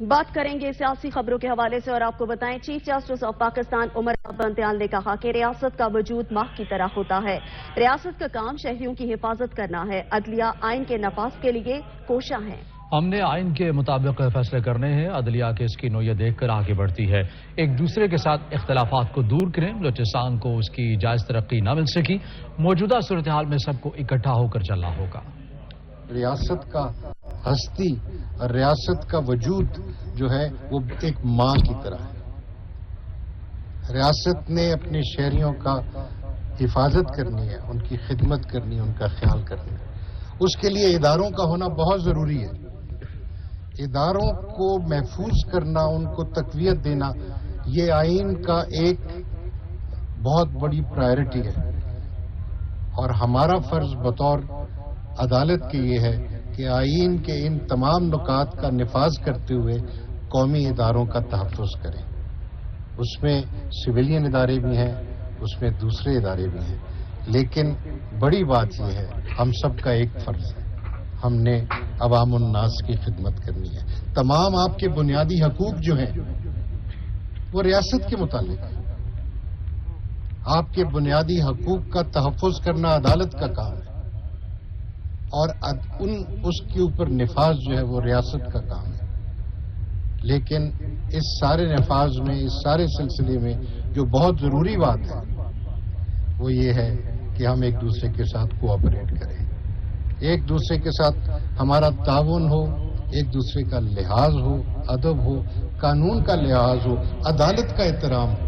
بات کریں گے سیاسی خبروں کے حوالے سے اور آپ کو بتائیں چیف جسٹس آف پاکستان عمر بنتیال نے کہا کہ ریاست کا وجود ماں کی طرح ہوتا ہے۔ ریاست کا کام شہریوں کی حفاظت کرنا ہے۔ عدلیہ آئین کے نفاذ کے لیے کوشاں ہے۔ ہم نے آئین کے مطابق فیصلے کرنے ہیں۔ عدلیہ کے اس کی نوعیت دیکھ کر آگے بڑھتی ہے۔ ایک دوسرے کے ساتھ اختلافات کو دور کریں۔ بلوچستان کو اس کی جائز ترقی نہ مل سکی۔ موجودہ صورتحال میں سب کو اکٹھا ہو کر چلنا ہوگا۔ ریاست کا ہستی اور ریاست کا وجود جو ہے وہ ایک ماں کی طرح ہے۔ ریاست نے اپنے شہریوں کا حفاظت کرنی ہے، ان کی خدمت کرنی ہے، ان کا خیال کرنا ہے۔ اس کے لیے اداروں کا ہونا بہت ضروری ہے۔ اداروں کو محفوظ کرنا، ان کو تقویت دینا، یہ آئین کا ایک بہت بڑی پرائرٹی ہے، اور ہمارا فرض بطور عدالت کے یہ ہے کہ آئین کے ان تمام نکات کا نفاذ کرتے ہوئے قومی اداروں کا تحفظ کریں۔ اس میں سویلین ادارے بھی ہیں، اس میں دوسرے ادارے بھی ہیں، لیکن بڑی بات یہ ہے ہم سب کا ایک فرض ہے، ہم نے عوام الناس کی خدمت کرنی ہے۔ تمام آپ کے بنیادی حقوق جو ہیں وہ ریاست کے متعلق ہیں۔ آپ کے بنیادی حقوق کا تحفظ کرنا عدالت کا کام ہے، اور اس کے اوپر نفاذ جو ہے وہ ریاست کا کام ہے۔ لیکن اس سارے نفاذ میں، اس سارے سلسلے میں جو بہت ضروری بات ہے وہ یہ ہے کہ ہم ایک دوسرے کے ساتھ کوآپریٹ کریں، ایک دوسرے کے ساتھ ہمارا تعاون ہو، ایک دوسرے کا لحاظ ہو، ادب ہو، قانون کا لحاظ ہو، عدالت کا احترام ہو۔